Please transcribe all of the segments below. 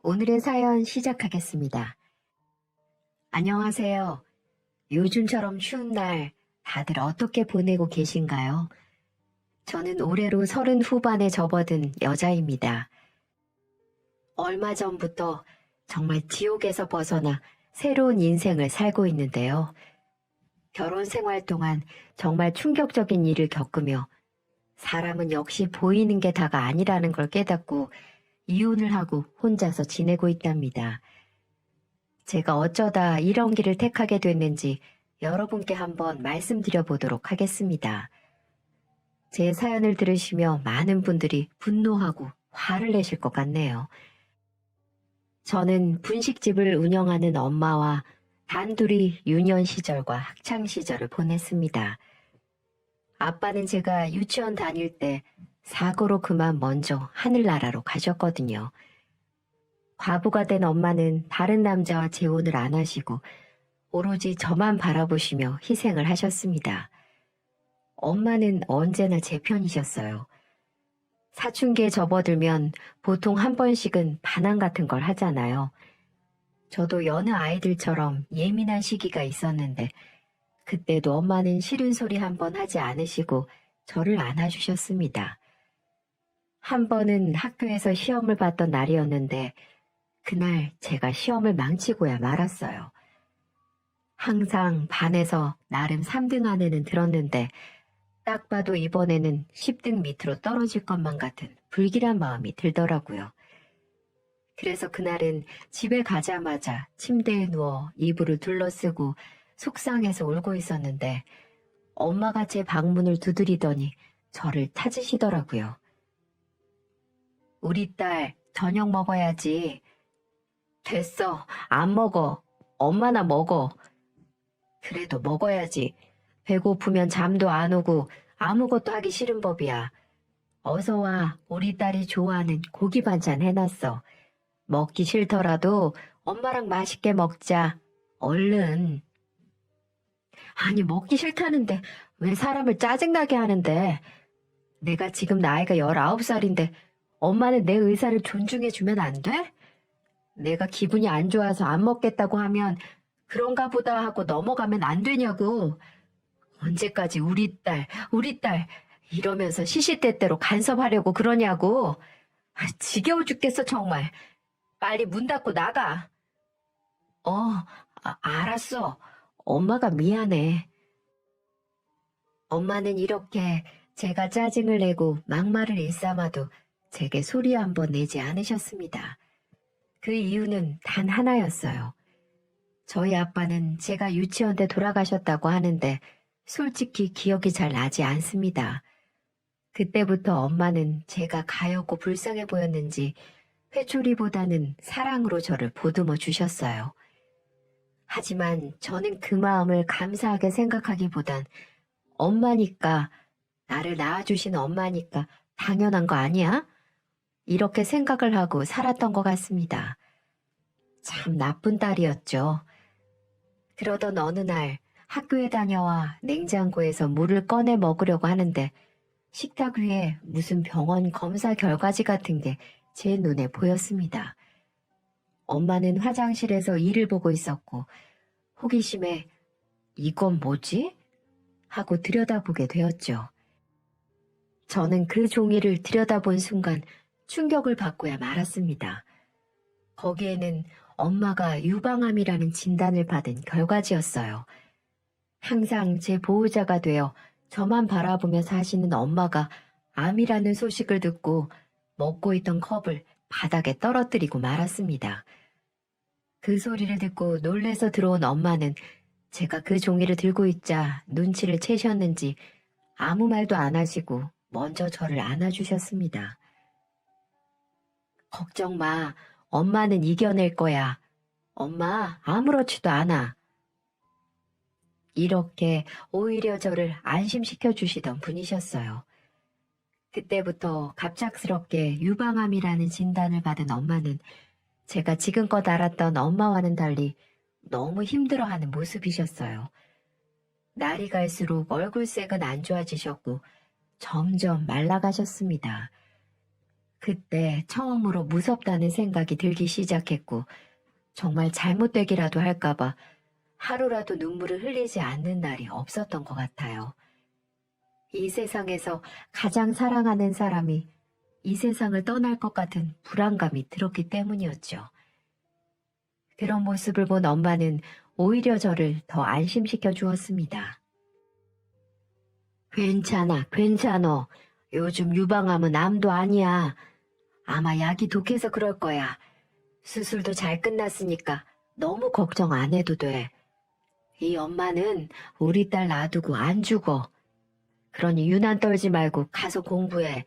오늘의 사연 시작하겠습니다. 안녕하세요. 요즘처럼 추운 날 다들 어떻게 보내고 계신가요? 저는 올해로 30 후반에 접어든 여자입니다. 얼마 전부터 정말 지옥에서 벗어나 새로운 인생을 살고 있는데요. 결혼 생활 동안 정말 충격적인 일을 겪으며 사람은 역시 보이는 게 다가 아니라는 걸 깨닫고 이혼을 하고 혼자서 지내고 있답니다. 제가 어쩌다 이런 길을 택하게 됐는지 여러분께 한번 말씀드려 보도록 하겠습니다. 제 사연을 들으시며 많은 분들이 분노하고 화를 내실 것 같네요. 저는 분식집을 운영하는 엄마와 단둘이 유년 시절과 학창 시절을 보냈습니다. 아빠는 제가 유치원 다닐 때 사고로 그만 먼저 하늘나라로 가셨거든요. 과부가 된 엄마는 다른 남자와 재혼을 안 하시고 오로지 저만 바라보시며 희생을 하셨습니다. 엄마는 언제나 제 편이셨어요. 사춘기에 접어들면 보통 한 번씩은 반항 같은 걸 하잖아요. 저도 여느 아이들처럼 예민한 시기가 있었는데 그때도 엄마는 싫은 소리 한 번 하지 않으시고 저를 안아주셨습니다. 한 번은 학교에서 시험을 봤던 날이었는데 그날 제가 시험을 망치고야 말았어요. 항상 반에서 나름 3등 안에는 들었는데 딱 봐도 이번에는 10등 밑으로 떨어질 것만 같은 불길한 마음이 들더라고요. 그래서 그날은 집에 가자마자 침대에 누워 이불을 둘러쓰고 속상해서 울고 있었는데 엄마가 제 방문을 두드리더니 저를 찾으시더라고요. 우리 딸 저녁 먹어야지. 됐어, 안 먹어. 엄마나 먹어. 그래도 먹어야지. 배고프면 잠도 안 오고 아무것도 하기 싫은 법이야. 어서 와, 우리 딸이 좋아하는 고기 반찬 해놨어. 먹기 싫더라도 엄마랑 맛있게 먹자. 얼른. 아니, 먹기 싫다는데 왜 사람을 짜증나게 하는데? 내가 지금 나이가 19살인데 엄마는 내 의사를 존중해주면 안 돼? 내가 기분이 안 좋아서 안 먹겠다고 하면 그런가 보다 하고 넘어가면 안 되냐고. 언제까지 우리 딸 이러면서 시시때때로 간섭하려고 그러냐고. 지겨워 죽겠어 정말. 빨리 문 닫고 나가. 어, 알았어. 엄마가 미안해. 엄마는 이렇게 제가 짜증을 내고 막말을 일삼아도 제게 소리 한 번 내지 않으셨습니다. 그 이유는 단 하나였어요. 저희 아빠는 제가 유치원 때 돌아가셨다고 하는데 솔직히 기억이 잘 나지 않습니다. 그때부터 엄마는 제가 가엾고 불쌍해 보였는지 회초리보다는 사랑으로 저를 보듬어 주셨어요. 하지만 저는 그 마음을 감사하게 생각하기보단 엄마니까, 나를 낳아주신 엄마니까 당연한 거 아니야? 이렇게 생각을 하고 살았던 것 같습니다. 참 나쁜 딸이었죠. 그러던 어느 날 학교에 다녀와 냉장고에서 물을 꺼내 먹으려고 하는데 식탁 위에 무슨 병원 검사 결과지 같은 게 제 눈에 보였습니다. 엄마는 화장실에서 일을 보고 있었고 호기심에 이건 뭐지? 하고 들여다보게 되었죠. 저는 그 종이를 들여다본 순간 충격을 받고야 말았습니다. 거기에는 엄마가 유방암이라는 진단을 받은 결과지였어요. 항상 제 보호자가 되어 저만 바라보며 사시는 엄마가 암이라는 소식을 듣고 먹고 있던 컵을 바닥에 떨어뜨리고 말았습니다. 그 소리를 듣고 놀래서 들어온 엄마는 제가 그 종이를 들고 있자 눈치를 채셨는지 아무 말도 안 하시고 먼저 저를 안아주셨습니다. 걱정 마. 엄마는 이겨낼 거야. 엄마 아무렇지도 않아. 이렇게 오히려 저를 안심시켜 주시던 분이셨어요. 그때부터 갑작스럽게 유방암이라는 진단을 받은 엄마는 제가 지금껏 알았던 엄마와는 달리 너무 힘들어하는 모습이셨어요. 날이 갈수록 얼굴색은 안 좋아지셨고 점점 말라가셨습니다. 그때 처음으로 무섭다는 생각이 들기 시작했고, 정말 잘못되기라도 할까봐 하루라도 눈물을 흘리지 않는 날이 없었던 것 같아요. 이 세상에서 가장 사랑하는 사람이 이 세상을 떠날 것 같은 불안감이 들었기 때문이었죠. 그런 모습을 본 엄마는 오히려 저를 더 안심시켜 주었습니다. 괜찮아, 괜찮어. 요즘 유방암은 암도 아니야. 아마 약이 독해서 그럴 거야. 수술도 잘 끝났으니까 너무 걱정 안 해도 돼. 이 엄마는 우리 딸 놔두고 안 죽어. 그러니 유난 떨지 말고 가서 공부해.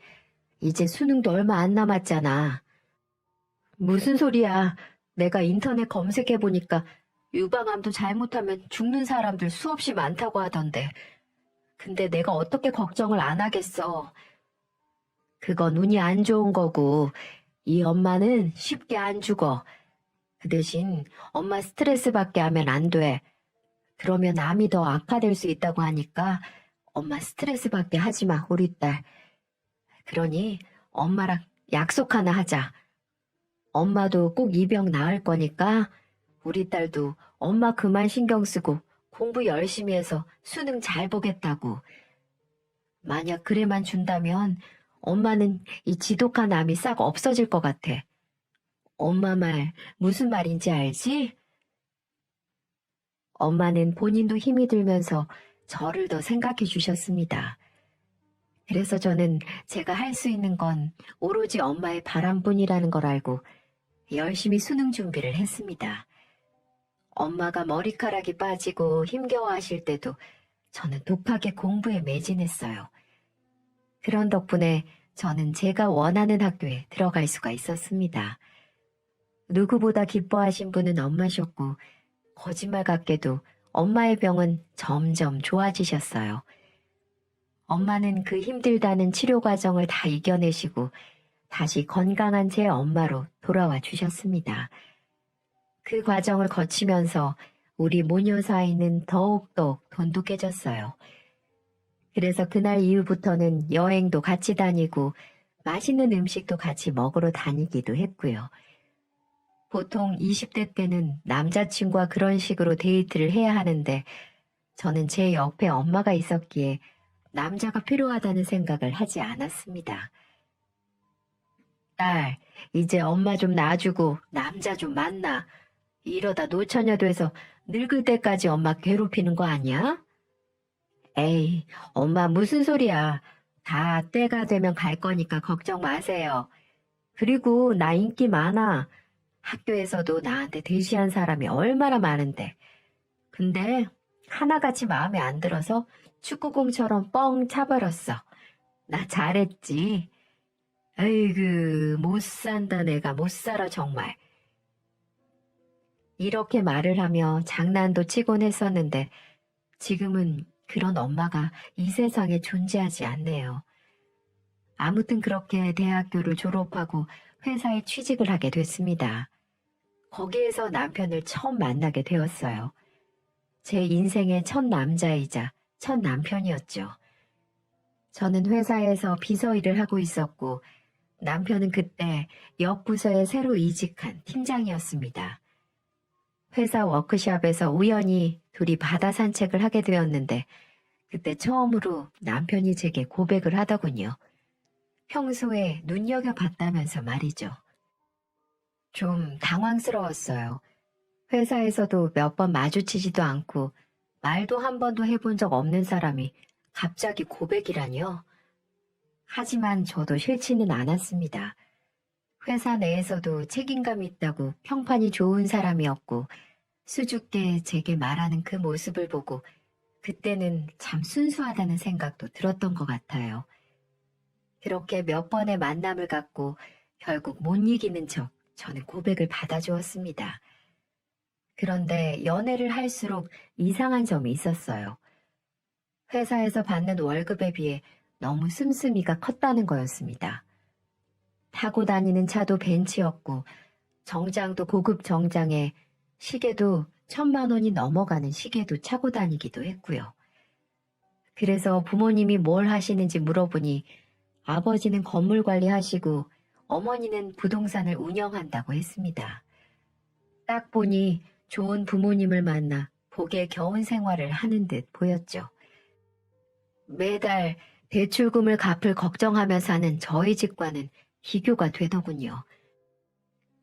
이제 수능도 얼마 안 남았잖아. 무슨 소리야. 내가 인터넷 검색해보니까 유방암도 잘못하면 죽는 사람들 수없이 많다고 하던데. 근데 내가 어떻게 걱정을 안 하겠어. 그건 운이 안 좋은 거고, 이 엄마는 쉽게 안 죽어. 그 대신 엄마 스트레스 받게 하면 안 돼. 그러면 암이 더 악화될 수 있다고 하니까 엄마 스트레스 받게 하지 마, 우리 딸. 그러니 엄마랑 약속 하나 하자. 엄마도 꼭 이 병 나을 거니까 우리 딸도 엄마 그만 신경 쓰고 공부 열심히 해서 수능 잘 보겠다고. 만약 그래만 준다면 엄마는 이 지독한 암이 싹 없어질 것 같아. 엄마 말 무슨 말인지 알지? 엄마는 본인도 힘이 들면서 저를 더 생각해 주셨습니다. 그래서 저는 제가 할 수 있는 건 오로지 엄마의 바람뿐이라는 걸 알고 열심히 수능 준비를 했습니다. 엄마가 머리카락이 빠지고 힘겨워하실 때도 저는 독하게 공부에 매진했어요. 그런 덕분에 저는 제가 원하는 학교에 들어갈 수가 있었습니다. 누구보다 기뻐하신 분은 엄마셨고, 거짓말 같게도 엄마의 병은 점점 좋아지셨어요. 엄마는 그 힘들다는 치료 과정을 다 이겨내시고 다시 건강한 제 엄마로 돌아와 주셨습니다. 그 과정을 거치면서 우리 모녀 사이는 더욱더욱 돈독해졌어요. 그래서 그날 이후부터는 여행도 같이 다니고 맛있는 음식도 같이 먹으러 다니기도 했고요. 보통 20대 때는 남자친구와 그런 식으로 데이트를 해야 하는데 저는 제 옆에 엄마가 있었기에 남자가 필요하다는 생각을 하지 않았습니다. 딸, 이제 엄마 좀 놔주고 남자 좀 만나. 이러다 노처녀 돼서 늙을 때까지 엄마 괴롭히는 거 아니야? 에이, 엄마 무슨 소리야. 다 때가 되면 갈 거니까 걱정 마세요. 그리고 나 인기 많아. 학교에서도 나한테 대시한 사람이 얼마나 많은데. 근데 하나같이 마음에 안 들어서 축구공처럼 뻥 차버렸어. 나 잘했지. 아이고, 못 산다 내가 못 살아 정말. 이렇게 말을 하며 장난도 치곤 했었는데 지금은 그런 엄마가 이 세상에 존재하지 않네요. 아무튼 그렇게 대학교를 졸업하고 회사에 취직을 하게 됐습니다. 거기에서 남편을 처음 만나게 되었어요. 제 인생의 첫 남자이자 첫 남편이었죠. 저는 회사에서 비서 일을 하고 있었고 남편은 그때 옆 부서에 새로 이직한 팀장이었습니다. 회사 워크숍에서 우연히 둘이 바다 산책을 하게 되었는데 그때 처음으로 남편이 제게 고백을 하더군요. 평소에 눈여겨봤다면서 말이죠. 좀 당황스러웠어요. 회사에서도 몇 번 마주치지도 않고 말도 한 번도 해본 적 없는 사람이 갑자기 고백이라니요. 하지만 저도 싫지는 않았습니다. 회사 내에서도 책임감 있다고 평판이 좋은 사람이었고 수줍게 제게 말하는 그 모습을 보고 그때는 참 순수하다는 생각도 들었던 것 같아요. 그렇게 몇 번의 만남을 갖고 결국 못 이기는 척 저는 고백을 받아주었습니다. 그런데 연애를 할수록 이상한 점이 있었어요. 회사에서 받는 월급에 비해 너무 씀씀이가 컸다는 거였습니다. 타고 다니는 차도 벤츠였고 정장도 고급 정장에 시계도 1,000만 원이 넘어가는 시계도 차고 다니기도 했고요. 그래서 부모님이 뭘 하시는지 물어보니 아버지는 건물 관리하시고 어머니는 부동산을 운영한다고 했습니다. 딱 보니 좋은 부모님을 만나 복에 겨운 생활을 하는 듯 보였죠. 매달 대출금을 갚을 걱정하며 사는 저희 집과는 비교가 되더군요.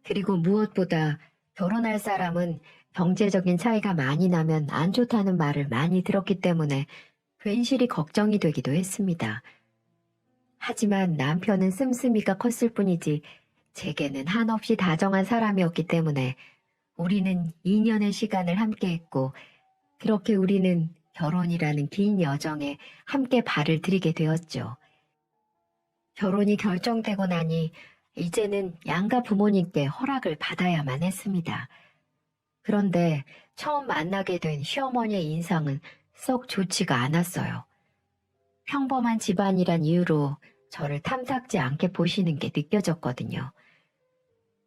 그리고 무엇보다 결혼할 사람은 경제적인 차이가 많이 나면 안 좋다는 말을 많이 들었기 때문에 괜시리 걱정이 되기도 했습니다. 하지만 남편은 씀씀이가 컸을 뿐이지 제게는 한없이 다정한 사람이었기 때문에 우리는 2년의 시간을 함께했고 그렇게 우리는 결혼이라는 긴 여정에 함께 발을 들이게 되었죠. 결혼이 결정되고 나니 이제는 양가 부모님께 허락을 받아야만 했습니다. 그런데 처음 만나게 된 시어머니의 인상은 썩 좋지가 않았어요. 평범한 집안이란 이유로 저를 탐탁지 않게 보시는 게 느껴졌거든요.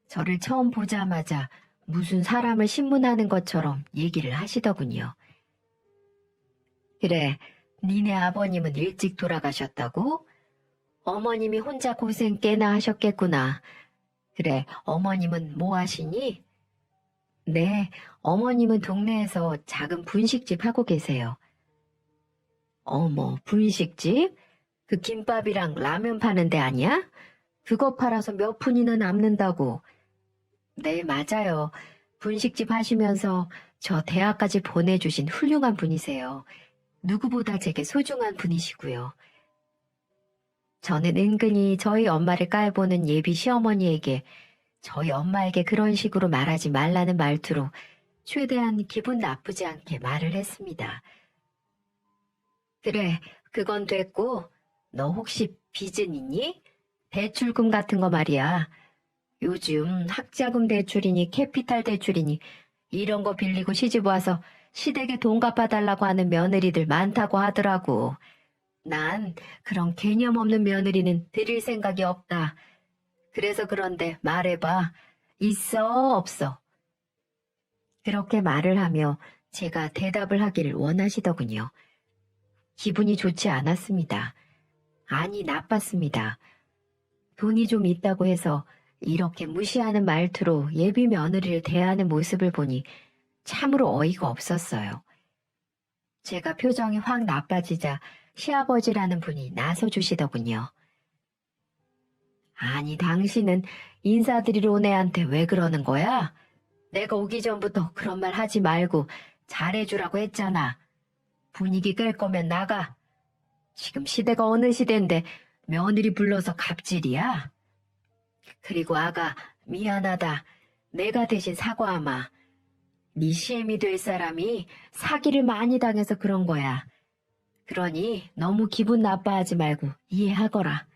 저를 처음 보자마자 무슨 사람을 신문하는 것처럼 얘기를 하시더군요. 그래, 니네 아버님은 일찍 돌아가셨다고? 어머님이 혼자 고생 꽤나 하셨겠구나. 그래, 어머님은 뭐 하시니? 네, 어머님은 동네에서 작은 분식집 하고 계세요. 어머, 분식집? 그 김밥이랑 라면 파는 데 아니야? 그거 팔아서 몇 푼이나 남는다고. 네, 맞아요. 분식집 하시면서 저 대학까지 보내주신 훌륭한 분이세요. 누구보다 제게 소중한 분이시고요. 저는 은근히 저희 엄마를 깔보는 예비 시어머니에게 저희 엄마에게 그런 식으로 말하지 말라는 말투로 최대한 기분 나쁘지 않게 말을 했습니다. 그래, 그건 됐고, 너 혹시 빚은 있니? 대출금 같은 거 말이야. 요즘 학자금 대출이니 캐피탈 대출이니 이런 거 빌리고 시집 와서 시댁에 돈 갚아달라고 하는 며느리들 많다고 하더라고. 난 그런 개념 없는 며느리는 드릴 생각이 없다. 그래서 그런데 말해봐. 있어, 없어? 그렇게 말을 하며 제가 대답을 하기를 원하시더군요. 기분이 좋지 않았습니다. 아니, 나빴습니다. 돈이 좀 있다고 해서 이렇게 무시하는 말투로 예비 며느리를 대하는 모습을 보니 참으로 어이가 없었어요. 제가 표정이 확 나빠지자 시아버지라는 분이 나서주시더군요. 아니, 당신은 인사드리러 온 애한테 왜 그러는 거야? 내가 오기 전부터 그런 말 하지 말고 잘해주라고 했잖아. 분위기 끌 거면 나가. 지금 시대가 어느 시대인데 며느리 불러서 갑질이야? 그리고 아가, 미안하다. 내가 대신 사과하마. 네 시엠이 될 사람이 사기를 많이 당해서 그런 거야. 그러니 너무 기분 나빠하지 말고 이해하거라.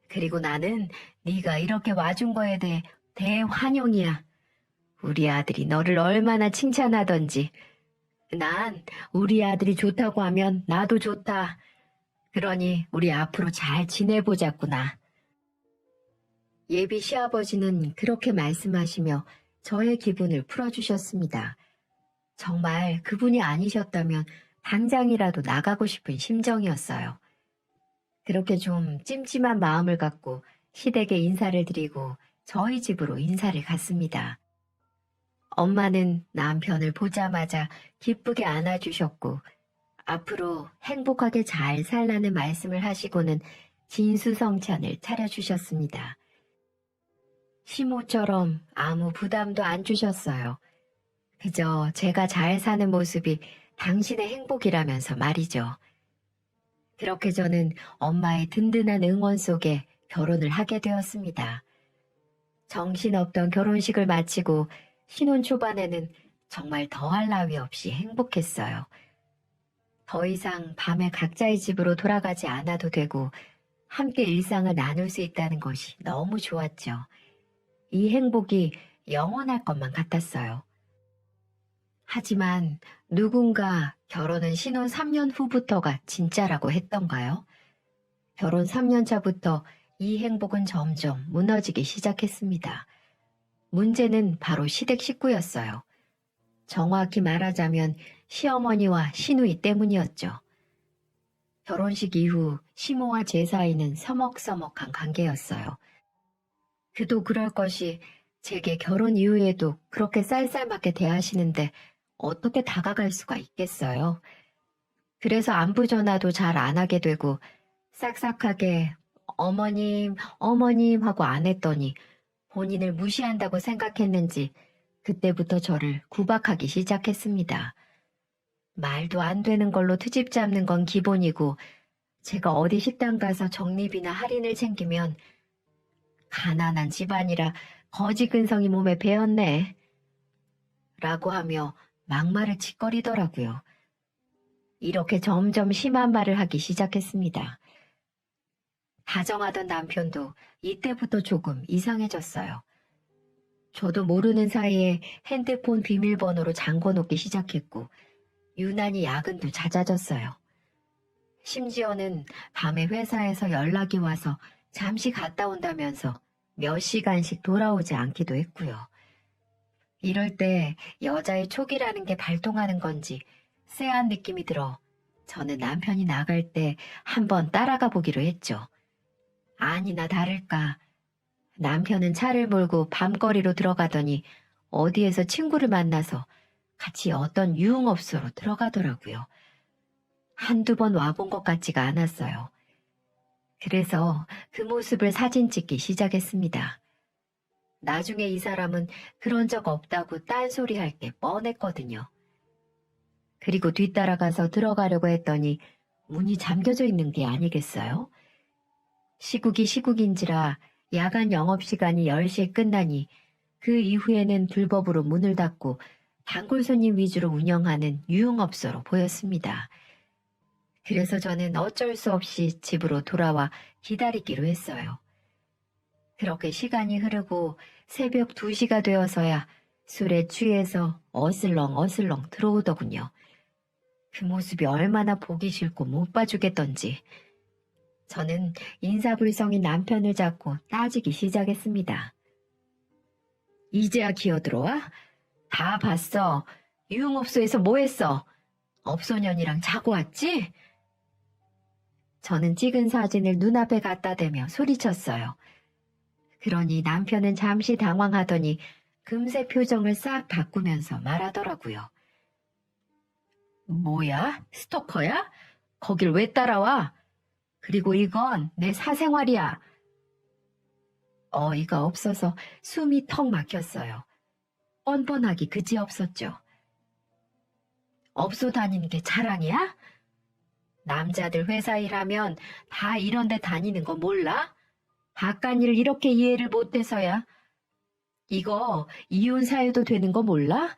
그리고 나는 네가 이렇게 와준 거에 대해 대환영이야. 우리 아들이 너를 얼마나 칭찬하던지. 난 우리 아들이 좋다고 하면 나도 좋다. 그러니 우리 앞으로 잘 지내보자꾸나. 예비 시아버지는 그렇게 말씀하시며 저의 기분을 풀어주셨습니다. 정말 그분이 아니셨다면 당장이라도 나가고 싶은 심정이었어요. 그렇게 좀 찜찜한 마음을 갖고 시댁에 인사를 드리고 저희 집으로 인사를 갔습니다. 엄마는 남편을 보자마자 기쁘게 안아주셨고 앞으로 행복하게 잘 살라는 말씀을 하시고는 진수성찬을 차려주셨습니다. 시모처럼 아무 부담도 안 주셨어요. 그저 제가 잘 사는 모습이 당신의 행복이라면서 말이죠. 그렇게 저는 엄마의 든든한 응원 속에 결혼을 하게 되었습니다. 정신없던 결혼식을 마치고 신혼 초반에는 정말 더할 나위 없이 행복했어요. 더 이상 밤에 각자의 집으로 돌아가지 않아도 되고 함께 일상을 나눌 수 있다는 것이 너무 좋았죠. 이 행복이 영원할 것만 같았어요. 하지만 누군가 결혼은 신혼 3년 후부터가 진짜라고 했던가요? 결혼 3년 차부터 이 행복은 점점 무너지기 시작했습니다. 문제는 바로 시댁 식구였어요. 정확히 말하자면 시어머니와 시누이 때문이었죠. 결혼식 이후 시모와 제 사이는 서먹서먹한 관계였어요. 그도 그럴 것이 제게 결혼 이후에도 그렇게 쌀쌀맞게 대하시는데 어떻게 다가갈 수가 있겠어요. 그래서 안부 전화도 잘 안 하게 되고 싹싹하게 어머님, 어머님 하고 안 했더니 본인을 무시한다고 생각했는지 그때부터 저를 구박하기 시작했습니다. 말도 안 되는 걸로 트집 잡는 건 기본이고 제가 어디 식당 가서 적립이나 할인을 챙기면 가난한 집안이라 거지 근성이 몸에 배었네 라고 하며 막말을 짓거리더라고요. 이렇게 점점 심한 말을 하기 시작했습니다. 다정하던 남편도 이때부터 조금 이상해졌어요. 저도 모르는 사이에 핸드폰 비밀번호로 잠궈놓기 시작했고 유난히 야근도 잦아졌어요. 심지어는 밤에 회사에서 연락이 와서 잠시 갔다 온다면서 몇 시간씩 돌아오지 않기도 했고요. 이럴 때 여자의 촉이라는 게 발동하는 건지 쎄한 느낌이 들어 저는 남편이 나갈 때 한번 따라가 보기로 했죠. 아니나 다를까 남편은 차를 몰고 밤거리로 들어가더니 어디에서 친구를 만나서 같이 어떤 유흥업소로 들어가더라고요. 한두 번 와본 것 같지가 않았어요. 그래서 그 모습을 사진 찍기 시작했습니다. 나중에 이 사람은 그런 적 없다고 딴소리 할 게 뻔했거든요. 그리고 뒤따라가서 들어가려고 했더니 문이 잠겨져 있는 게 아니겠어요? 시국이 시국인지라 야간 영업시간이 10시에 끝나니 그 이후에는 불법으로 문을 닫고 단골 손님 위주로 운영하는 유흥업소로 보였습니다. 그래서 저는 어쩔 수 없이 집으로 돌아와 기다리기로 했어요. 그렇게 시간이 흐르고 새벽 2시가 되어서야 술에 취해서 어슬렁어슬렁 들어오더군요. 그 모습이 얼마나 보기 싫고 못 봐주겠던지 저는 인사불성인 남편을 잡고 따지기 시작했습니다. 이제야 기어들어와? 다 봤어. 유흥업소에서 뭐 했어? 업소년이랑 자고 왔지? 저는 찍은 사진을 눈앞에 갖다 대며 소리쳤어요. 그러니 남편은 잠시 당황하더니 금세 표정을 싹 바꾸면서 말하더라고요. 뭐야? 스토커야? 거길 왜 따라와? 그리고 이건 내 사생활이야. 어이가 없어서 숨이 턱 막혔어요. 뻔뻔하기 그지없었죠. 업소 다니는 게 자랑이야? 남자들 회사 일하면 다 이런 데 다니는 거 몰라? 바깥 일을 이렇게 이해를 못해서야. 이거 이혼 사유도 되는 거 몰라?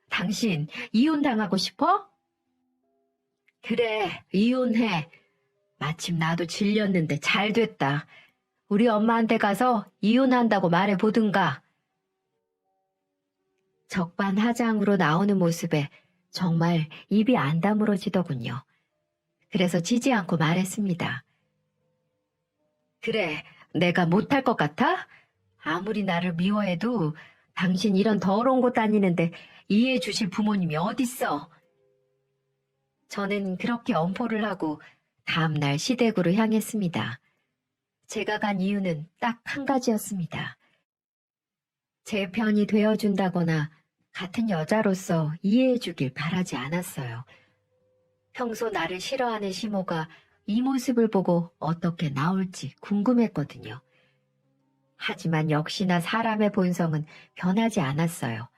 당신 이혼 당하고 싶어? 그래, 이혼해. 마침 나도 질렸는데 잘 됐다. 우리 엄마한테 가서 이혼한다고 말해보든가. 적반하장으로 나오는 모습에 정말 입이 안 다물어지더군요. 그래서 지지 않고 말했습니다. 그래, 내가 못할 것 같아? 아무리 나를 미워해도 당신 이런 더러운 곳 다니는데 이해해 주실 부모님이 어딨어? 저는 그렇게 엄포를 하고 다음날 시댁으로 향했습니다. 제가 간 이유는 딱 한 가지였습니다. 제 편이 되어준다거나 같은 여자로서 이해해 주길 바라지 않았어요. 평소 나를 싫어하는 시모가 이 모습을 보고 어떻게 나올지 궁금했거든요. 하지만 역시나 사람의 본성은 변하지 않았어요.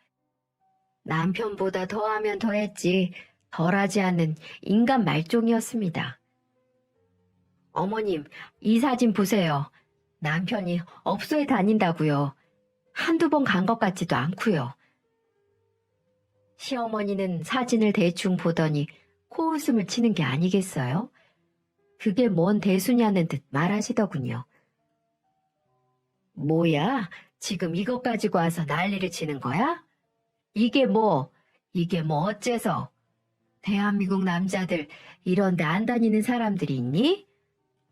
남편보다 더하면 더했지 덜하지 않는 인간 말종이었습니다. 어머님, 이 사진 보세요. 남편이 업소에 다닌다고요. 한두 번 간 것 같지도 않고요. 시어머니는 사진을 대충 보더니 코웃음을 치는 게 아니겠어요? 그게 뭔 대수냐는 듯 말하시더군요. 뭐야? 지금 이것 가지고 와서 난리를 치는 거야? 이게 뭐 어째서? 대한민국 남자들 이런 데 안 다니는 사람들이 있니?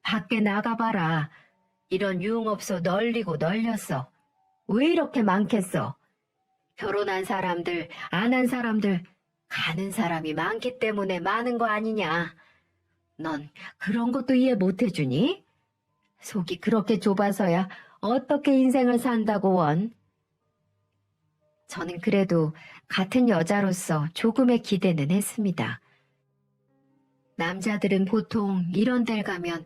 밖에 나가봐라. 이런 유흥업소 널리고 널렸어. 왜 이렇게 많겠어? 결혼한 사람들, 안 한 사람들, 가는 사람이 많기 때문에 많은 거 아니냐? 넌 그런 것도 이해 못 해주니? 속이 그렇게 좁아서야 어떻게 인생을 산다고 원? 저는 그래도 같은 여자로서 조금의 기대는 했습니다. 남자들은 보통 이런 데를 가면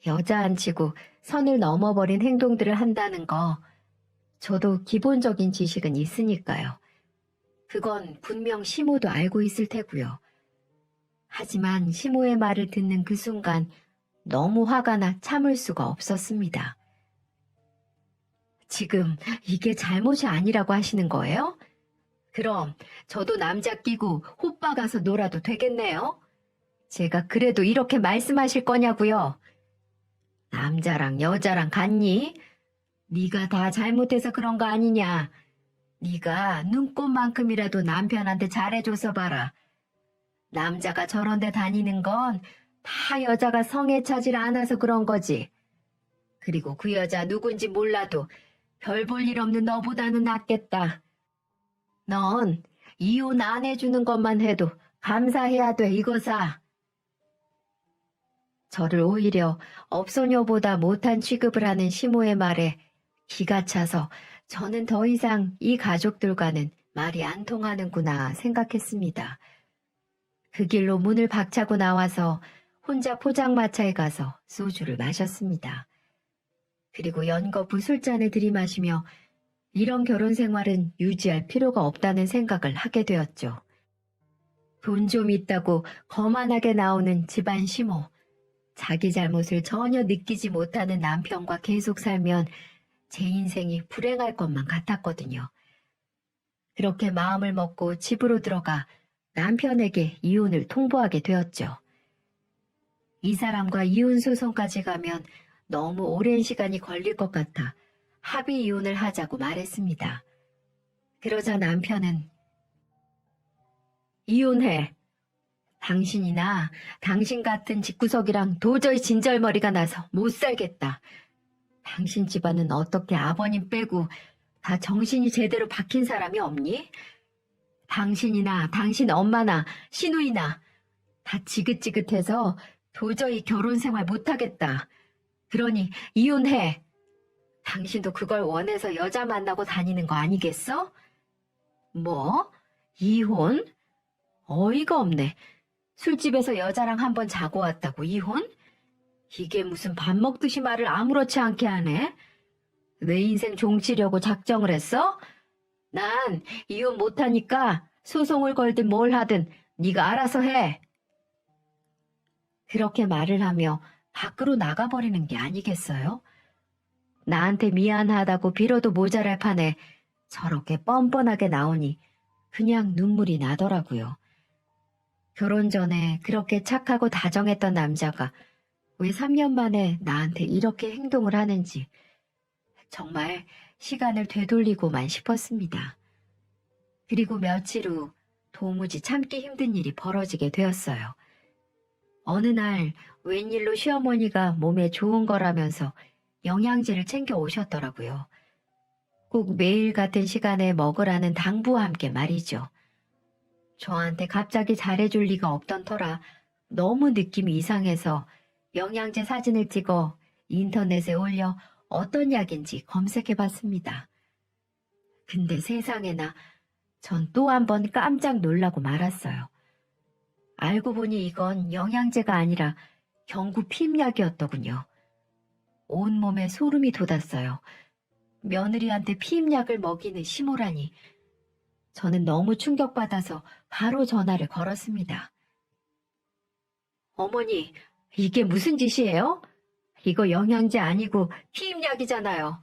여자 안 치고 선을 넘어버린 행동들을 한다는 거, 저도 기본적인 지식은 있으니까요. 그건 분명 시모도 알고 있을 테고요. 하지만 시모의 말을 듣는 그 순간 너무 화가 나 참을 수가 없었습니다. 지금 이게 잘못이 아니라고 하시는 거예요? 그럼 저도 남자 끼고 호빠 가서 놀아도 되겠네요? 제가 그래도 이렇게 말씀하실 거냐고요? 남자랑 여자랑 같니? 네가 다 잘못해서 그런 거 아니냐? 네가 눈꽃만큼이라도 남편한테 잘해줘서 봐라. 남자가 저런 데 다니는 건 다 여자가 성에 차질 않아서 그런 거지. 그리고 그 여자 누군지 몰라도 별 볼 일 없는 너보다는 낫겠다. 넌 이혼 안 해주는 것만 해도 감사해야 돼, 이거사. 저를 오히려 업소녀보다 못한 취급을 하는 시모의 말에 기가 차서 저는 더 이상 이 가족들과는 말이 안 통하는구나 생각했습니다. 그 길로 문을 박차고 나와서 혼자 포장마차에 가서 소주를 마셨습니다. 그리고 연거푸 술잔을 들이마시며 이런 결혼 생활은 유지할 필요가 없다는 생각을 하게 되었죠. 돈 좀 있다고 거만하게 나오는 집안 시모, 자기 잘못을 전혀 느끼지 못하는 남편과 계속 살면 제 인생이 불행할 것만 같았거든요. 그렇게 마음을 먹고 집으로 들어가 남편에게 이혼을 통보하게 되었죠. 이 사람과 이혼 소송까지 가면 너무 오랜 시간이 걸릴 것 같아 합의 이혼을 하자고 말했습니다. 그러자 남편은 이혼해. 당신이나 당신 같은 집구석이랑 도저히 진절머리가 나서 못 살겠다. 당신 집안은 어떻게 아버님 빼고 다 정신이 제대로 박힌 사람이 없니? 당신이나 당신 엄마나 시누이나 다 지긋지긋해서 도저히 결혼 생활 못하겠다. 그러니 이혼해. 당신도 그걸 원해서 여자 만나고 다니는 거 아니겠어? 뭐? 이혼? 어이가 없네. 술집에서 여자랑 한번 자고 왔다고 이혼? 이게 무슨 밥 먹듯이 말을 아무렇지 않게 하네? 내 인생 종치려고 작정을 했어? 난 이혼 못하니까 소송을 걸든 뭘 하든 네가 알아서 해. 그렇게 말을 하며 밖으로 나가버리는 게 아니겠어요? 나한테 미안하다고 빌어도 모자랄 판에 저렇게 뻔뻔하게 나오니 그냥 눈물이 나더라고요. 결혼 전에 그렇게 착하고 다정했던 남자가 왜 3년 만에 나한테 이렇게 행동을 하는지 정말 시간을 되돌리고만 싶었습니다. 그리고 며칠 후 도무지 참기 힘든 일이 벌어지게 되었어요. 어느 날 웬일로 시어머니가 몸에 좋은 거라면서 영양제를 챙겨 오셨더라고요. 꼭 매일 같은 시간에 먹으라는 당부와 함께 말이죠. 저한테 갑자기 잘해줄 리가 없던 터라 너무 느낌이 이상해서 영양제 사진을 찍어 인터넷에 올려 어떤 약인지 검색해봤습니다. 근데 세상에나 전 또 한 번 깜짝 놀라고 말았어요. 알고 보니 이건 영양제가 아니라 경구 피임약이었더군요. 온몸에 소름이 돋았어요. 며느리한테 피임약을 먹이는 시모라니. 저는 너무 충격받아서 바로 전화를 걸었습니다. 어머니, 이게 무슨 짓이에요? 이거 영양제 아니고 피임약이잖아요.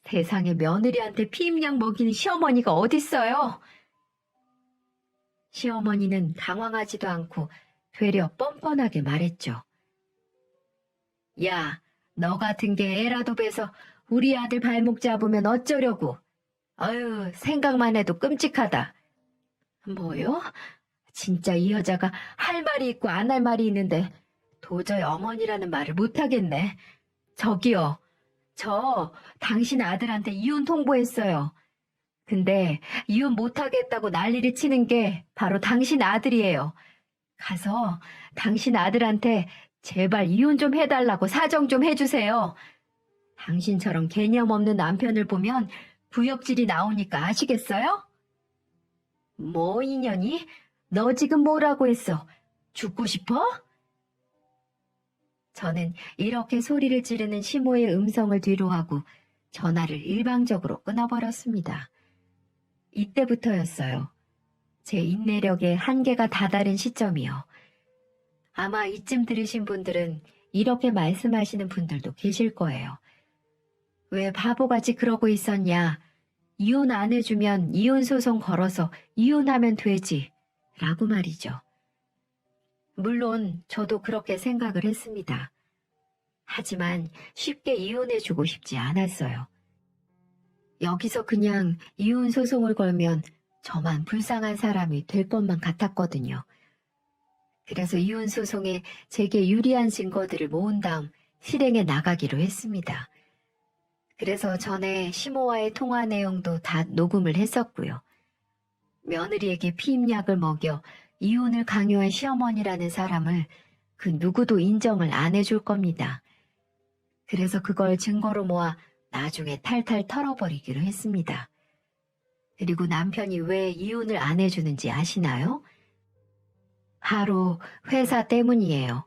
세상에 며느리한테 피임약 먹이는 시어머니가 어딨어요? 시어머니는 당황하지도 않고 되려 뻔뻔하게 말했죠. 야, 너 같은 게 애라도 봬서 우리 아들 발목 잡으면 어쩌려고. 아유, 생각만 해도 끔찍하다. 뭐요? 진짜 이 여자가 할 말이 있고 안 할 말이 있는데 도저히 어머니라는 말을 못하겠네. 저기요, 저 당신 아들한테 이혼 통보했어요. 근데 이혼 못하겠다고 난리를 치는 게 바로 당신 아들이에요. 가서 당신 아들한테 제발 이혼 좀 해달라고 사정 좀 해주세요. 당신처럼 개념 없는 남편을 보면 구역질이 나오니까 아시겠어요? 뭐 인연이? 너 지금 뭐라고 했어? 죽고 싶어? 저는 이렇게 소리를 지르는 시모의 음성을 뒤로하고 전화를 일방적으로 끊어버렸습니다. 이때부터였어요. 제 인내력의 한계가 다다른 시점이요. 아마 이쯤 들으신 분들은 이렇게 말씀하시는 분들도 계실 거예요. 왜 바보같이 그러고 있었냐? 이혼 안 해주면 이혼 소송 걸어서 이혼하면 되지. 라고 말이죠. 물론 저도 그렇게 생각을 했습니다. 하지만 쉽게 이혼해주고 싶지 않았어요. 여기서 그냥 이혼 소송을 걸면 저만 불쌍한 사람이 될 것만 같았거든요. 그래서 이혼 소송에 제게 유리한 증거들을 모은 다음 실행에 나가기로 했습니다. 그래서 전에 시모와의 통화 내용도 다 녹음을 했었고요. 며느리에게 피임약을 먹여 이혼을 강요한 시어머니라는 사람을 그 누구도 인정을 안 해줄 겁니다. 그래서 그걸 증거로 모아 나중에 탈탈 털어버리기로 했습니다. 그리고 남편이 왜 이혼을 안 해주는지 아시나요? 바로 회사 때문이에요.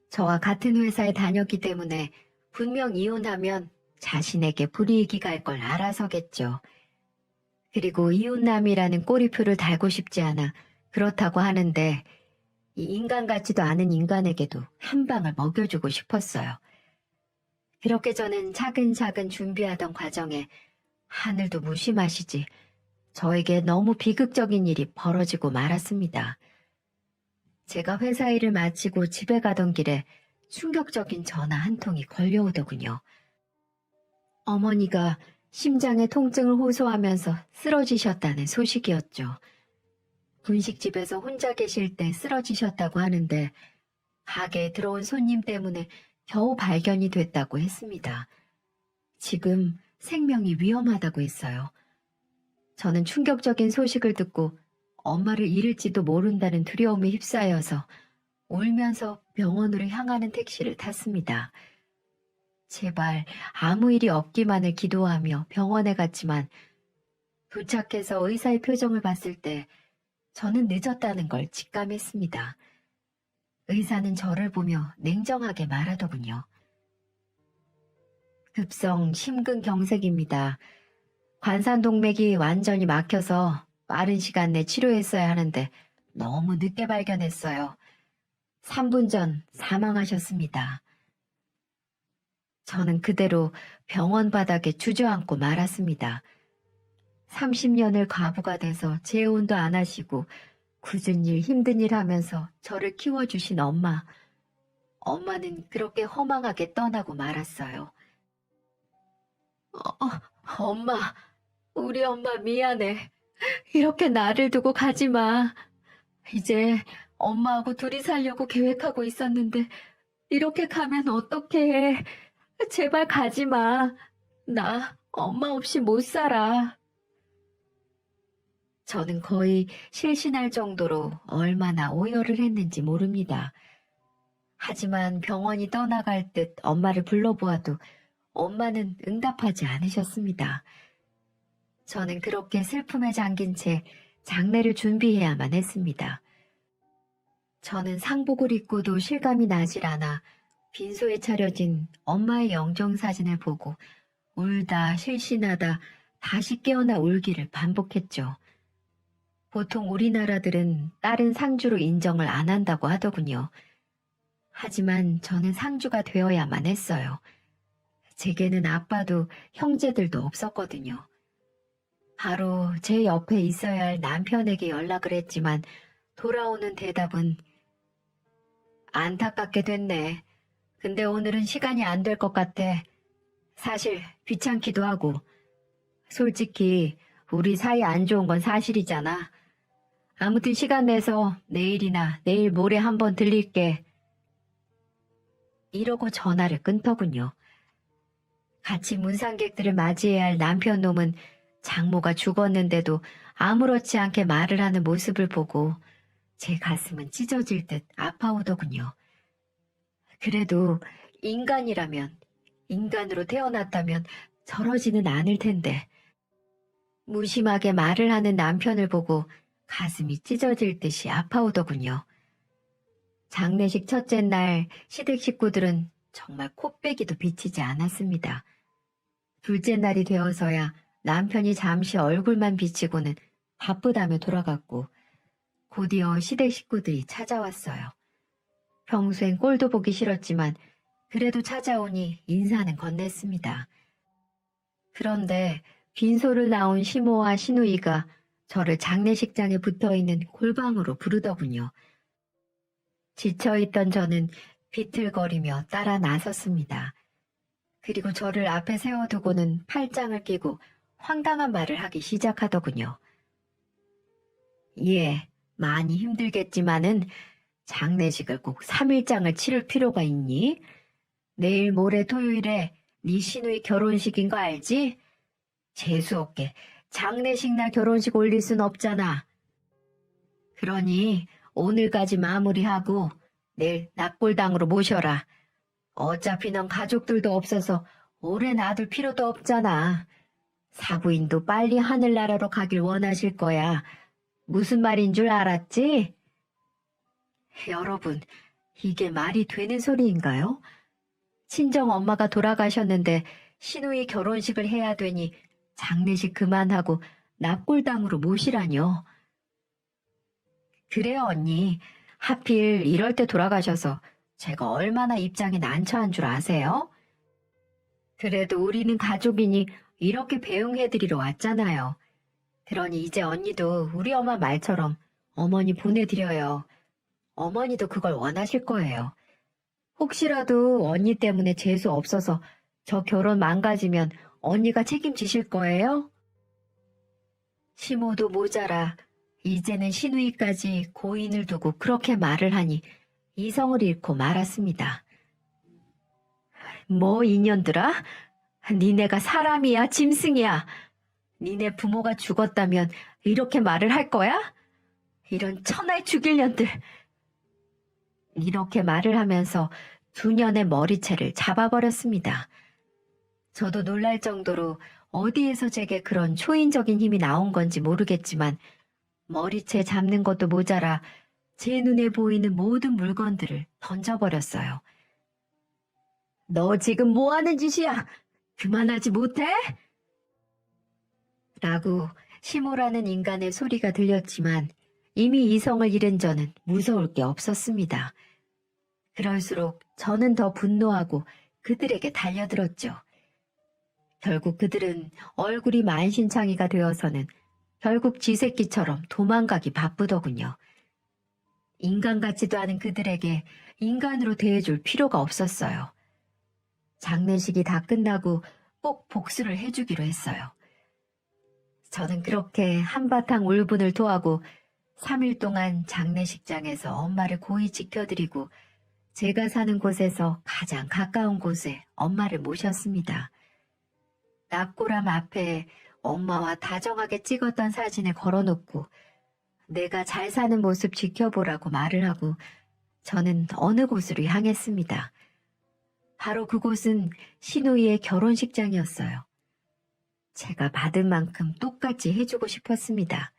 저와 같은 회사에 다녔기 때문에 분명 이혼하면 자신에게 불이익이 갈 걸 알아서겠죠. 그리고 이혼남이라는 꼬리표를 달고 싶지 않아 그렇다고 하는데 이 인간 같지도 않은 인간에게도 한 방을 먹여주고 싶었어요. 그렇게 저는 차근차근 준비하던 과정에 하늘도 무심하시지 저에게 너무 비극적인 일이 벌어지고 말았습니다. 제가 회사 일을 마치고 집에 가던 길에 충격적인 전화 한 통이 걸려오더군요. 어머니가 심장에 통증을 호소하면서 쓰러지셨다는 소식이었죠. 분식집에서 혼자 계실 때 쓰러지셨다고 하는데 가게에 들어온 손님 때문에 겨우 발견이 됐다고 했습니다. 지금 생명이 위험하다고 했어요. 저는 충격적인 소식을 듣고 엄마를 잃을지도 모른다는 두려움에 휩싸여서 울면서 병원으로 향하는 택시를 탔습니다. 제발 아무 일이 없기만을 기도하며 병원에 갔지만 도착해서 의사의 표정을 봤을 때 저는 늦었다는 걸 직감했습니다. 의사는 저를 보며 냉정하게 말하더군요. 급성 심근경색입니다. 관산동맥이 완전히 막혀서 빠른 시간 내 치료했어야 하는데 너무 늦게 발견했어요. 3분 전 사망하셨습니다. 저는 그대로 병원 바닥에 주저앉고 말았습니다. 30년을 과부가 돼서 재혼도 안 하시고 굳은 일 힘든 일 하면서 저를 키워주신 엄마. 엄마는 그렇게 허망하게 떠나고 말았어요. 엄마, 우리 엄마 미안해. 이렇게 나를 두고 가지 마. 이제 엄마하고 둘이 살려고 계획하고 있었는데 이렇게 가면 어떡해. 제발 가지 마. 나 엄마 없이 못 살아. 저는 거의 실신할 정도로 얼마나 오열을 했는지 모릅니다. 하지만 병원이 떠나갈 듯 엄마를 불러보아도 엄마는 응답하지 않으셨습니다. 저는 그렇게 슬픔에 잠긴 채 장례를 준비해야만 했습니다. 저는 상복을 입고도 실감이 나질 않아 빈소에 차려진 엄마의 영정사진을 보고 울다 실신하다 다시 깨어나 울기를 반복했죠. 보통 우리나라들은 딸은 상주로 인정을 안 한다고 하더군요. 하지만 저는 상주가 되어야만 했어요. 제게는 아빠도 형제들도 없었거든요. 바로 제 옆에 있어야 할 남편에게 연락을 했지만 돌아오는 대답은 안타깝게 됐네. 근데 오늘은 시간이 안 될 것 같아. 사실 귀찮기도 하고. 솔직히 우리 사이 안 좋은 건 사실이잖아. 아무튼 시간 내서 내일이나 내일 모레 한번 들릴게. 이러고 전화를 끊더군요. 같이 문상객들을 맞이해야 할 남편 놈은 장모가 죽었는데도 아무렇지 않게 말을 하는 모습을 보고 제 가슴은 찢어질 듯 아파오더군요. 그래도 인간이라면 인간으로 태어났다면 저러지는 않을 텐데. 무심하게 말을 하는 남편을 보고 가슴이 찢어질 듯이 아파오더군요. 장례식 첫째 날 시댁 식구들은 정말 코빼기도 비치지 않았습니다. 둘째 날이 되어서야 남편이 잠시 얼굴만 비치고는 바쁘다며 돌아갔고, 곧이어 시댁 식구들이 찾아왔어요. 평소엔 꼴도 보기 싫었지만 그래도 찾아오니 인사는 건넸습니다. 그런데 빈소를 나온 시모와 시누이가 저를 장례식장에 붙어있는 골방으로 부르더군요. 지쳐있던 저는 비틀거리며 따라 나섰습니다. 그리고 저를 앞에 세워두고는 팔짱을 끼고 황당한 말을 하기 시작하더군요. 예, 많이 힘들겠지만은 장례식을 꼭 3일장을 치를 필요가 있니? 내일 모레 토요일에 네 시누이 결혼식인 거 알지? 재수없게 장례식 날 결혼식 올릴 순 없잖아. 그러니 오늘까지 마무리하고 내일 납골당으로 모셔라. 어차피 넌 가족들도 없어서 오래 놔둘 필요도 없잖아. 사부인도 빨리 하늘나라로 가길 원하실 거야. 무슨 말인 줄 알았지? 여러분, 이게 말이 되는 소리인가요? 친정 엄마가 돌아가셨는데 시누이 결혼식을 해야 되니 장례식 그만하고 납골당으로 모시라뇨. 그래요, 언니. 하필 이럴 때 돌아가셔서 제가 얼마나 입장이 난처한 줄 아세요? 그래도 우리는 가족이니 이렇게 배웅해드리러 왔잖아요. 그러니 이제 언니도 우리 엄마 말처럼 어머니 보내드려요. 어머니도 그걸 원하실 거예요. 혹시라도 언니 때문에 재수 없어서 저 결혼 망가지면 언니가 책임지실 거예요? 시모도 모자라 이제는 시누이까지 고인을 두고 그렇게 말을 하니 이성을 잃고 말았습니다. 뭐 인연들아? 니네가 사람이야 짐승이야? 니네 부모가 죽었다면 이렇게 말을 할 거야? 이런 천하의 죽일 년들. 이렇게 말을 하면서 두 년의 머리채를 잡아버렸습니다. 저도 놀랄 정도로 어디에서 제게 그런 초인적인 힘이 나온 건지 모르겠지만 머리채 잡는 것도 모자라 제 눈에 보이는 모든 물건들을 던져버렸어요. 너 지금 뭐 하는 짓이야? 그만하지 못해? 라고 시모라는 인간의 소리가 들렸지만 이미 이성을 잃은 저는 무서울 게 없었습니다. 그럴수록 저는 더 분노하고 그들에게 달려들었죠. 결국 그들은 얼굴이 만신창이가 되어서는 결국 쥐새끼처럼 도망가기 바쁘더군요. 인간 같지도 않은 그들에게 인간으로 대해줄 필요가 없었어요. 장례식이 다 끝나고 꼭 복수를 해주기로 했어요. 저는 그렇게 한바탕 울분을 토하고 3일 동안 장례식장에서 엄마를 고이 지켜드리고 제가 사는 곳에서 가장 가까운 곳에 엄마를 모셨습니다. 납골함 앞에 엄마와 다정하게 찍었던 사진을 걸어놓고 내가 잘 사는 모습 지켜보라고 말을 하고 저는 어느 곳으로 향했습니다. 바로 그곳은 시누이의 결혼식장이었어요. 제가 받은 만큼 똑같이 해주고 싶었습니다.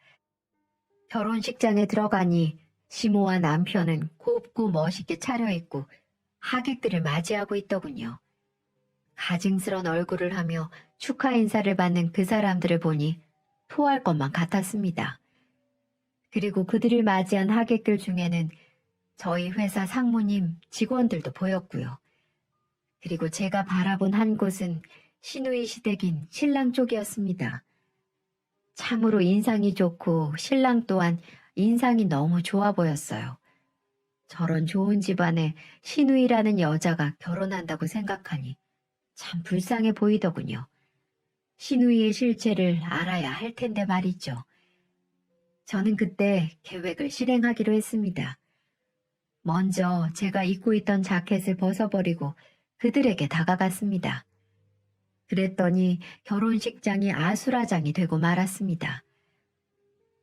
결혼식장에 들어가니 시모와 남편은 곱고 멋있게 차려입고 하객들을 맞이하고 있더군요. 가증스런 얼굴을 하며 축하 인사를 받는 그 사람들을 보니 토할 것만 같았습니다. 그리고 그들을 맞이한 하객들 중에는 저희 회사 상무님, 직원들도 보였고요. 그리고 제가 바라본 한 곳은 시누이 시댁인 신랑 쪽이었습니다. 참으로 인상이 좋고 신랑 또한 인상이 너무 좋아 보였어요. 저런 좋은 집안에 시누이라는 여자가 결혼한다고 생각하니 참 불쌍해 보이더군요. 시누이의 실체를 알아야 할 텐데 말이죠. 저는 그때 계획을 실행하기로 했습니다. 먼저 제가 입고 있던 자켓을 벗어버리고 그들에게 다가갔습니다. 그랬더니 결혼식장이 아수라장이 되고 말았습니다.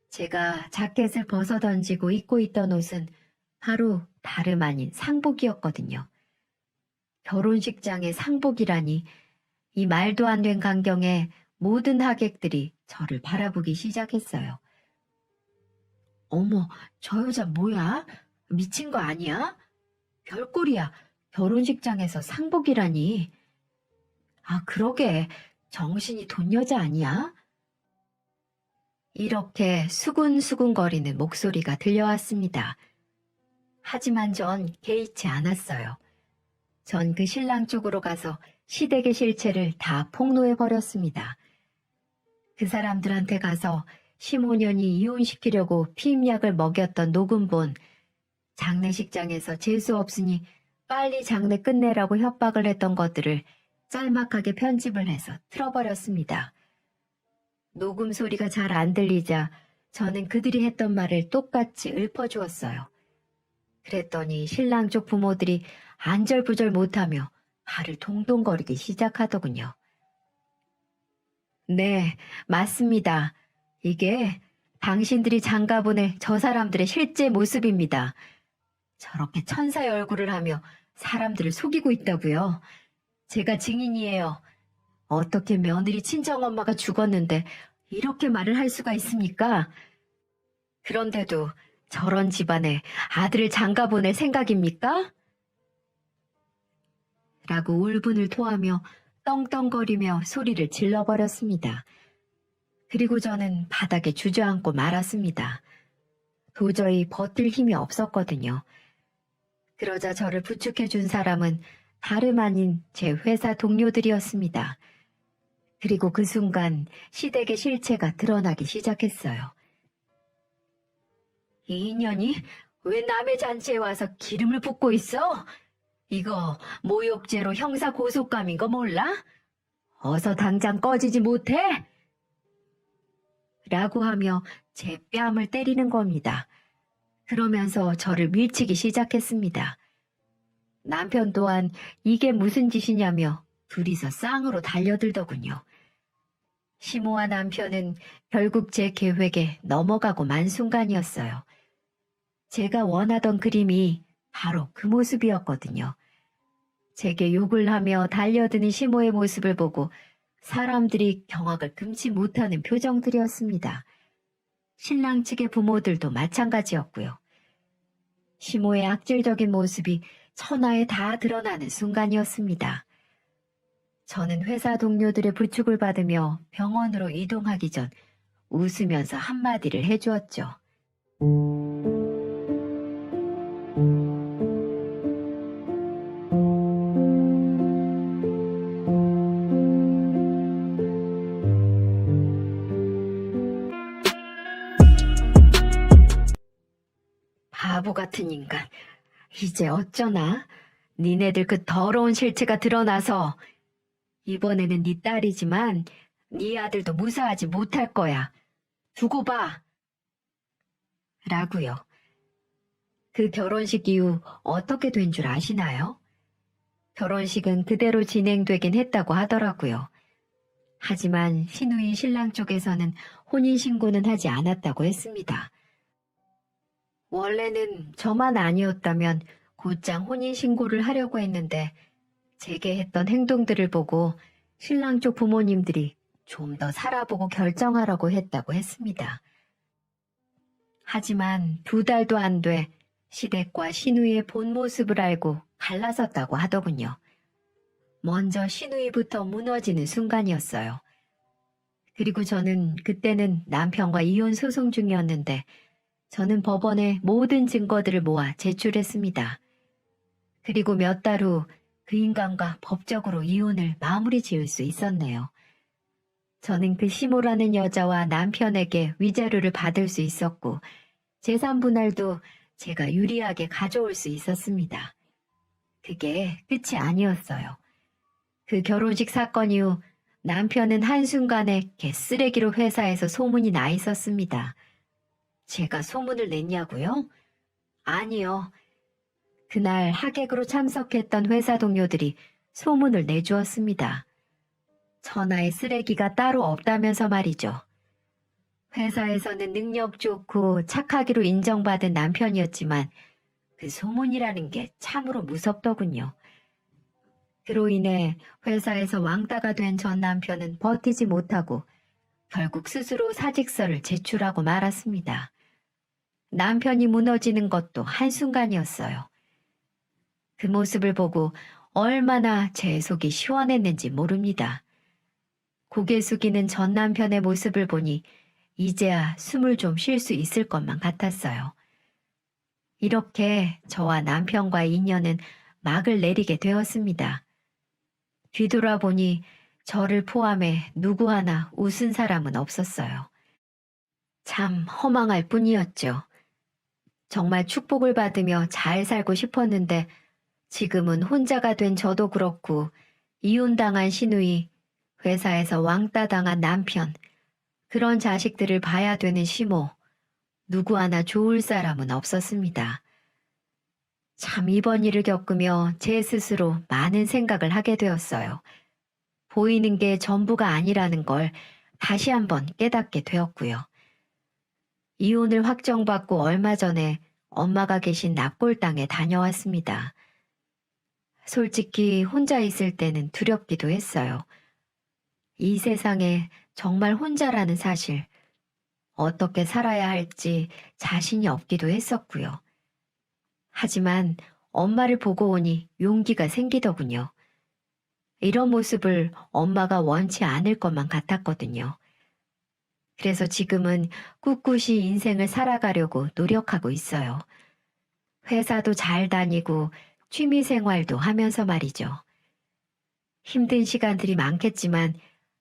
제가 자켓을 벗어 던지고 입고 있던 옷은 바로 다름 아닌 상복이었거든요. 결혼식장의 상복이라니, 이 말도 안 된 광경에 모든 하객들이 저를 바라보기 시작했어요. 어머, 저 여자 뭐야? 미친 거 아니야? 별꼴이야. 결혼식장에서 상복이라니. 아, 그러게. 정신이 돈 여자 아니야? 이렇게 수군수군거리는 목소리가 들려왔습니다. 하지만 전 개의치 않았어요. 전 그 신랑 쪽으로 가서 시댁의 실체를 다 폭로해버렸습니다. 그 사람들한테 가서 15년이 이혼시키려고 피임약을 먹였던 녹음본, 장례식장에서 재수 없으니 빨리 장례 끝내라고 협박을 했던 것들을 짤막하게 편집을 해서 틀어버렸습니다. 녹음 소리가 잘 안 들리자 저는 그들이 했던 말을 똑같이 읊어주었어요. 그랬더니 신랑 쪽 부모들이 안절부절 못하며 발을 동동거리기 시작하더군요. 네, 맞습니다. 이게 당신들이 장가보낼 저 사람들의 실제 모습입니다. 저렇게 천사의 얼굴을 하며 사람들을 속이고 있다고요. 제가 증인이에요. 어떻게 며느리 친정엄마가 죽었는데 이렇게 말을 할 수가 있습니까? 그런데도 저런 집안에 아들을 장가 보낼 생각입니까? 라고 울분을 토하며 떵떵거리며 소리를 질러버렸습니다. 그리고 저는 바닥에 주저앉고 말았습니다. 도저히 버틸 힘이 없었거든요. 그러자 저를 부축해준 사람은 다름 아닌 제 회사 동료들이었습니다. 그리고 그 순간 시댁의 실체가 드러나기 시작했어요. 이 인연이 왜 남의 잔치에 와서 기름을 붓고 있어? 이거 모욕죄로 형사 고소감인 거 몰라? 어서 당장 꺼지지 못해? 라고 하며 제 뺨을 때리는 겁니다. 그러면서 저를 밀치기 시작했습니다. 남편 또한 이게 무슨 짓이냐며 둘이서 쌍으로 달려들더군요. 시모와 남편은 결국 제 계획에 넘어가고 만 순간이었어요. 제가 원하던 그림이 바로 그 모습이었거든요. 제게 욕을 하며 달려드는 시모의 모습을 보고 사람들이 경악을 금치 못하는 표정들이었습니다. 신랑 측의 부모들도 마찬가지였고요. 시모의 악질적인 모습이 천하에 다 드러나는 순간이었습니다. 저는 회사 동료들의 부축을 받으며 병원으로 이동하기 전 웃으면서 한마디를 해주었죠. 바보 같은 인간. 이제 어쩌나? 니네들 그 더러운 실체가 드러나서 이번에는 네 딸이지만 네 아들도 무사하지 못할 거야. 두고 봐. 라고요. 그 결혼식 이후 어떻게 된 줄 아시나요? 결혼식은 그대로 진행되긴 했다고 하더라고요. 하지만 시누이 신랑 쪽에서는 혼인신고는 하지 않았다고 했습니다. 원래는 저만 아니었다면 곧장 혼인신고를 하려고 했는데 제게 했던 행동들을 보고 신랑 쪽 부모님들이 좀 더 살아보고 결정하라고 했다고 했습니다. 하지만 2달도 안 돼 시댁과 시누이의 본 모습을 알고 갈라섰다고 하더군요. 먼저 시누이부터 무너지는 순간이었어요. 그리고 저는 그때는 남편과 이혼 소송 중이었는데 저는 법원에 모든 증거들을 모아 제출했습니다. 그리고 몇 달 후 그 인간과 법적으로 이혼을 마무리 지을 수 있었네요. 저는 그 시모라는 여자와 남편에게 위자료를 받을 수 있었고 재산 분할도 제가 유리하게 가져올 수 있었습니다. 그게 끝이 아니었어요. 그 결혼식 사건 이후 남편은 한순간에 개쓰레기로 회사에서 소문이 나 있었습니다. 제가 소문을 냈냐고요? 아니요. 그날 하객으로 참석했던 회사 동료들이 소문을 내주었습니다. 천하의 쓰레기가 따로 없다면서 말이죠. 회사에서는 능력 좋고 착하기로 인정받은 남편이었지만 그 소문이라는 게 참으로 무섭더군요. 그로 인해 회사에서 왕따가 된 전 남편은 버티지 못하고 결국 스스로 사직서를 제출하고 말았습니다. 남편이 무너지는 것도 한순간이었어요. 그 모습을 보고 얼마나 제 속이 시원했는지 모릅니다. 고개 숙이는 전 남편의 모습을 보니 이제야 숨을 좀 쉴 수 있을 것만 같았어요. 이렇게 저와 남편과의 인연은 막을 내리게 되었습니다. 뒤돌아보니 저를 포함해 누구 하나 웃은 사람은 없었어요. 참 허망할 뿐이었죠. 정말 축복을 받으며 잘 살고 싶었는데 지금은 혼자가 된 저도 그렇고 이혼당한 시누이, 회사에서 왕따 당한 남편, 그런 자식들을 봐야 되는 시모, 누구 하나 좋을 사람은 없었습니다. 참 이번 일을 겪으며 제 스스로 많은 생각을 하게 되었어요. 보이는 게 전부가 아니라는 걸 다시 한번 깨닫게 되었고요. 이혼을 확정받고 얼마 전에 엄마가 계신 납골당에 다녀왔습니다. 솔직히 혼자 있을 때는 두렵기도 했어요. 이 세상에 정말 혼자라는 사실, 어떻게 살아야 할지 자신이 없기도 했었고요. 하지만 엄마를 보고 오니 용기가 생기더군요. 이런 모습을 엄마가 원치 않을 것만 같았거든요. 그래서 지금은 꿋꿋이 인생을 살아가려고 노력하고 있어요. 회사도 잘 다니고 취미 생활도 하면서 말이죠. 힘든 시간들이 많겠지만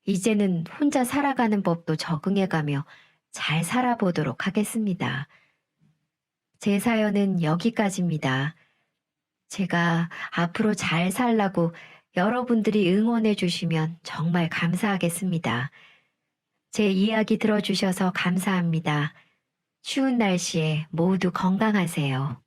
이제는 혼자 살아가는 법도 적응해가며 잘 살아보도록 하겠습니다. 제 사연은 여기까지입니다. 제가 앞으로 잘 살라고 여러분들이 응원해 주시면 정말 감사하겠습니다. 제 이야기 들어주셔서 감사합니다. 추운 날씨에 모두 건강하세요.